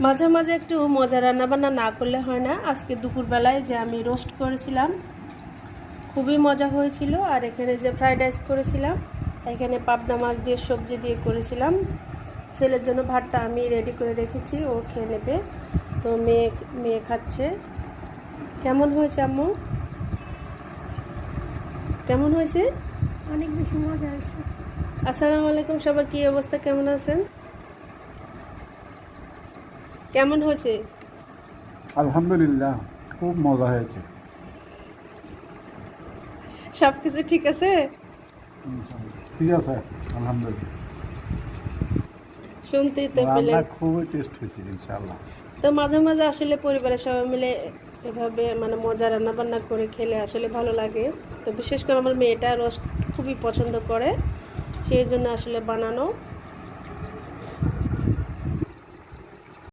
মাঝে মাঝে একটু মজা রান্নাবান্না না করলে হয় না। আজকে দুপুরবেলায় যে আমি রোস্ট করেছিলাম খুবই মজা হয়েছিল। আর এখানে যে ফ্রাইড রাইস করেছিলাম, এখানে পাবদা মাছ দিয়ে সবজি দিয়ে করেছিলাম। ছেলের জন্য ভাতটা আমি রেডি করে রেখেছি, ও খেয়ে নেবে। তো মেয়ে মেয়ে খাচ্ছে। কেমন হয়েছে আম্মু? কেমন হয়েছে? অনেক বেশি মজা হয়েছে। আসসালামু আলাইকুম, সবার কি অবস্থা, কেমন আছেন? কেমন হয়েছে? আলহামদুলিল্লাহ, খুব মজা হয়েছে। সব কিছু ঠিক আছে? ঠিক আছে, আলহামদুলিল্লাহ। শুনতেই তো রান্না পেলেন। খুবই টেস্ট হয়েছে ইনশাআল্লাহ। তো মাঝে মাঝে আসলে পরিবারের সবাই মিলে এভাবে মানে মজা রান্না বান্না করে খেলে আসলে ভালো লাগে। তো বিশেষ করে আমার মেয়েটা রোস্ট খুবই পছন্দ করে, সেই জন্য আসলে বানানো।